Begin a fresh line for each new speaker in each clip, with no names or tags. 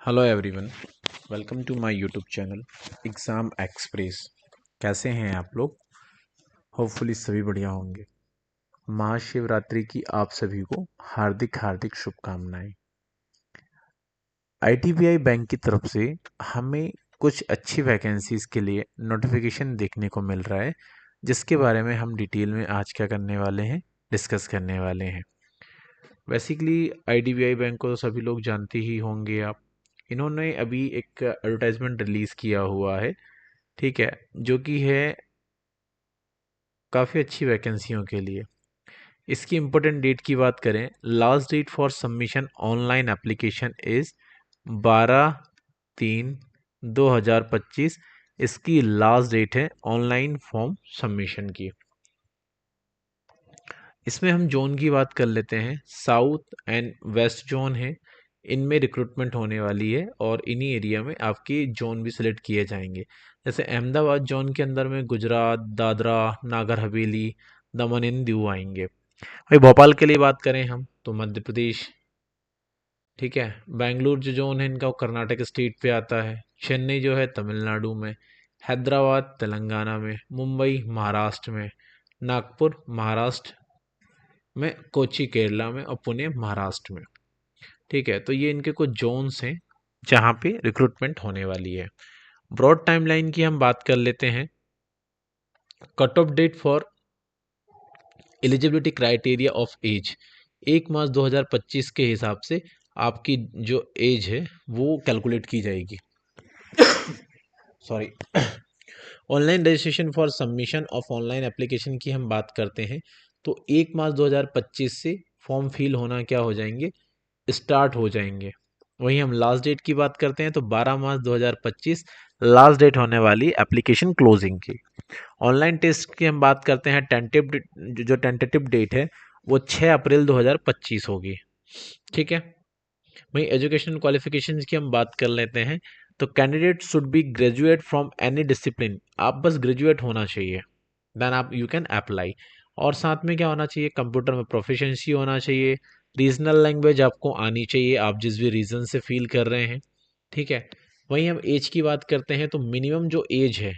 Hello everyone, welcome to my YouTube channel exam express. कैसे हैं आप लोग? होपफुली सभी बढ़िया होंगे। महाशिवरात्रि की आप सभी को हार्दिक हार्दिक शुभकामनाएं। आईडीबीआई बैंक की तरफ से हमें कुछ अच्छी वैकेंसीज़ के लिए नोटिफिकेशन देखने को मिल रहा है, जिसके बारे में हम डिटेल में आज क्या करने वाले हैं, डिस्कस करने वाले हैं। बेसिकली आईडीबीआई बैंक को तो सभी लोग जानते ही होंगे आप। इन्होंने अभी एक एडवर्टाइजमेंट रिलीज़ किया हुआ है, ठीक है, जो कि है काफ़ी अच्छी वैकेंसियों के लिए। इसकी इम्पोर्टेंट डेट की बात करें, last date for submission online application is 12/3/2025। इसकी लास्ट डेट है ऑनलाइन फॉर्म सबमिशन की। इसमें हम जोन की बात कर लेते हैं। साउथ एंड वेस्ट जोन है, इनमें रिक्रूटमेंट होने वाली है और इन्हीं एरिया में आपके जोन भी सिलेक्ट किए जाएंगे। जैसे अहमदाबाद जोन के अंदर में गुजरात, दादरा, नागर हवेली, दमन एंड दीव आएंगे। भाई भोपाल के लिए बात करें हम तो मध्य प्रदेश, ठीक है। बेंगलुरु जो जोन है इनका वो कर्नाटक स्टेट पे आता है। चेन्नई जो है तमिलनाडु में, हैदराबाद तेलंगाना में, मुंबई महाराष्ट्र में, नागपुर महाराष्ट्र में, कोची केरला में और पुणे महाराष्ट्र में, ठीक है। तो ये इनके कुछ जोन्स हैं जहाँ पे रिक्रूटमेंट होने वाली है। ब्रॉड टाइमलाइन की हम बात कर लेते हैं। Cut off date for eligibility criteria of age 1 March 2025 के हिसाब से आपकी जो एज है वो कैलकुलेट की जाएगी। Sorry. Online registration for submission of online application की हम बात करते हैं तो 1 मार्च 2025 से फॉर्म फिल होना क्या हो जाएंगे, स्टार्ट हो जाएंगे। वहीं हम लास्ट डेट की बात करते हैं तो 12 मार्च 2025 लास्ट डेट होने वाली एप्लीकेशन क्लोजिंग की। ऑनलाइन टेस्ट की हम बात करते हैं, टेंटेटिव जो टेंटेटिव डेट है वो 6 अप्रैल 2025 होगी, ठीक है। वहीं एजुकेशन क्वालिफिकेशंस की हम बात कर लेते हैं तो candidate should be graduate from any discipline. आप बस ग्रेजुएट होना चाहिए, देन आप यू कैन अप्लाई। और साथ में क्या होना चाहिए, कंप्यूटर में प्रोफिशिएंसी होना चाहिए, रीजनल लैंग्वेज आपको आनी चाहिए, आप जिस भी रीजन से फील कर रहे हैं, ठीक है। वहीं हम एज की बात करते हैं तो मिनिमम जो एज है,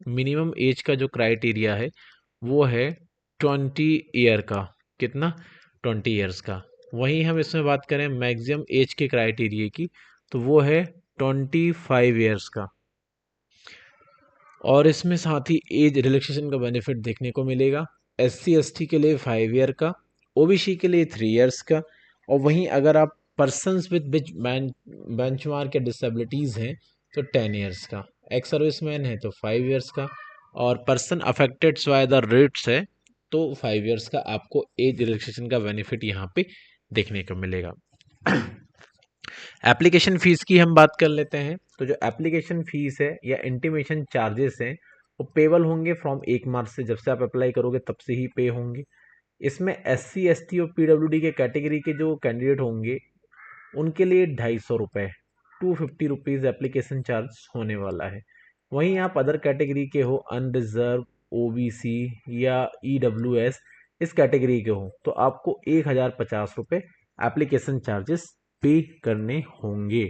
मिनिमम एज का जो क्राइटेरिया है वो है 20 ईयर का। कितना? 20 ईयर्स का। वहीं हम इसमें बात करें मैक्सिमम एज के क्राइटेरिया की तो वो है 25 ईयर्स का। और इसमें साथ ही एज रिलैक्सेशन का बेनिफिट देखने को मिलेगा। SC ST के लिए 5 ईयर का, OBC के लिए 3 ईयर्स का। और वहीं अगर आप पर्सनस विद बेंचमार्क या डिसेबिलिटीज़ हैं तो 10 ईयर्स का। एक्स सर्विसमैन है तो 5 ईयर्स का। और person affected by the rates है तो 5 ईयर्स का आपको एज रिलैक्सेशन का बेनिफिट यहाँ पे देखने को मिलेगा। एप्लीकेशन फ़ीस की हम बात कर लेते हैं तो जो एप्लीकेशन फ़ीस है या इंटीमेशन चार्जेस हैं वो पेबल होंगे फ्रॉम 1 मार्च से, जब से आप अप्लाई करोगे तब से ही पे होंगे। इसमें SC ST और PWD के कैटेगरी के जो कैंडिडेट होंगे उनके लिए 250 रुपये, 250 रुपीज़ एप्लीकेशन चार्ज होने वाला है। वहीं आप अदर कैटेगरी के हो, अनरिजर्व, OBC या EWS इस कैटेगरी के हो तो आपको 1050 रुपये एप्लीकेशन चार्जेस पे करने होंगे।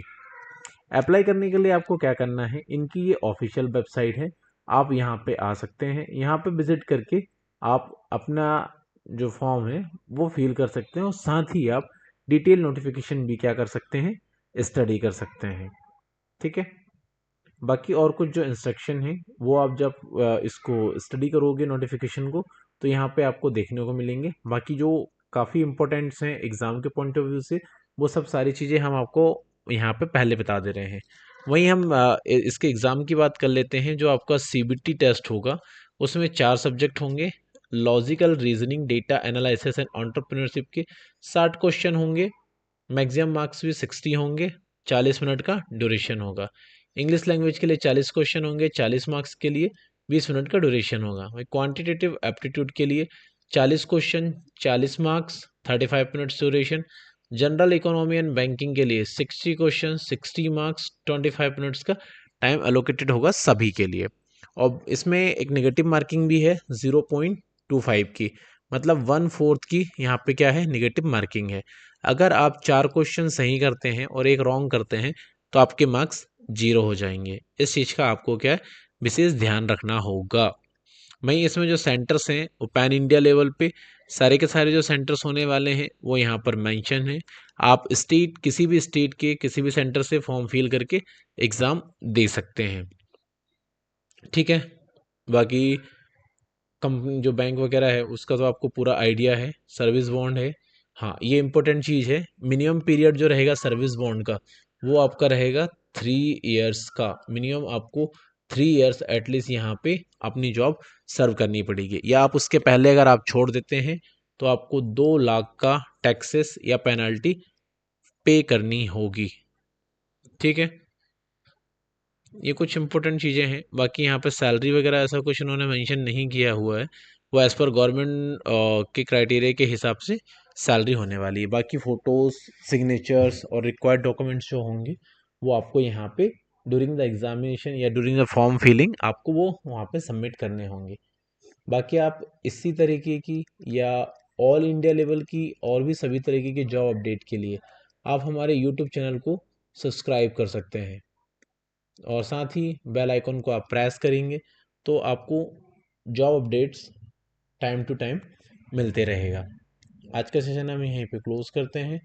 अप्लाई करने के लिए आपको क्या करना है, इनकी ये ऑफिशियल वेबसाइट है, आप यहाँ पे आ सकते हैं। यहाँ पे विजिट करके आप अपना जो फॉर्म है वो फिल कर सकते हैं और साथ ही आप डिटेल नोटिफिकेशन भी क्या कर सकते हैं, स्टडी कर सकते हैं, ठीक है। बाकी और कुछ जो इंस्ट्रक्शन है वो आप जब इसको स्टडी करोगे नोटिफिकेशन को तो यहाँ पे आपको देखने को मिलेंगे। बाकी जो काफ़ी इंपॉर्टेंट्स हैं एग्ज़ाम के पॉइंट ऑफ व्यू से वो सब सारी चीज़ें हम आपको यहाँ पे पहले बता दे रहे हैं। वहीं हम इसके एग्ज़ाम की बात कर लेते हैं। जो आपका CBT टेस्ट होगा उसमें 4 सब्जेक्ट होंगे। Logical reasoning, data analysis and entrepreneurship के 60 क्वेश्चन होंगे। मैक्सिमम मार्क्स भी 60 होंगे। 40 मिनट का ड्यूरेशन होगा। इंग्लिश लैंग्वेज के लिए 40 क्वेश्चन होंगे, 40 मार्क्स के लिए 20 मिनट का ड्यूरेशन होगा। वही क्वांटिटेटिव एप्टीट्यूड के लिए 40 question, 40 marks, 35 minutes duration. General economy and banking के लिए 60 क्वेश्चन, 60 मार्क्स, 25 मिनट्स का टाइम एलोकेटेड होगा सभी के लिए। और इसमें एक नेगेटिव मार्किंग भी है 0.25 की, मतलब 1/4 की यहाँ पे क्या है, नेगेटिव मार्किंग है। अगर आप 4 क्वेश्चन सही करते हैं और एक रॉन्ग करते हैं तो आपके मार्क्स 0 हो जाएंगे। इस चीज़ का आपको क्या है, विशेष ध्यान रखना होगा। वहीं इसमें जो सेंटर्स हैं वो पैन इंडिया लेवल पे सारे के सारे जो सेंटर्स होने वाले हैं वो यहाँ पर मेंशन है। आप स्टेट, किसी भी स्टेट के किसी भी सेंटर से फॉर्म फिल करके एग्ज़ाम दे सकते हैं। ठीक है, बाकी कंपनी जो बैंक वगैरह है उसका तो आपको पूरा आइडिया है। सर्विस बॉन्ड है, हाँ ये इंपॉर्टेंट चीज़ है। मिनिमम पीरियड जो रहेगा सर्विस बॉन्ड का वो आपका रहेगा 3 इयर्स का। मिनिमम आपको 3 इयर्स एटलीस्ट यहाँ पे अपनी जॉब सर्व करनी पड़ेगी, या आप उसके पहले अगर आप छोड़ देते हैं तो आपको 2 लाख का टैक्सेस या पेनल्टी पे करनी होगी। ठीक है, ये कुछ इंपॉर्टेंट चीज़ें हैं। बाकी यहाँ पे सैलरी वगैरह ऐसा कुछ इन्होंने मेंशन नहीं किया हुआ है, वो एज़ पर गवर्नमेंट के क्राइटेरिया के हिसाब से सैलरी होने वाली है। बाकी फ़ोटोज़, सिग्नेचर्स और रिक्वायर्ड डॉक्यूमेंट्स जो होंगे वो आपको यहाँ पे ड्यूरिंग द एग्जामिनेशन या ड्यूरिंग द फॉर्म फिलिंग आपको वो वहाँ पे सबमिट करने होंगे। बाकी आप इसी तरीके की या ऑल इंडिया लेवल की और भी सभी तरीके की जॉब अपडेट के लिए आप हमारे यूट्यूब चैनल को सब्सक्राइब कर सकते हैं, और साथ ही बेल आइकन को आप प्रेस करेंगे तो आपको job updates time to time मिलते रहेगा। आज का सेशन हम यहीं पे क्लोज करते हैं।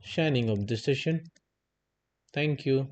Shining of this session. Thank you.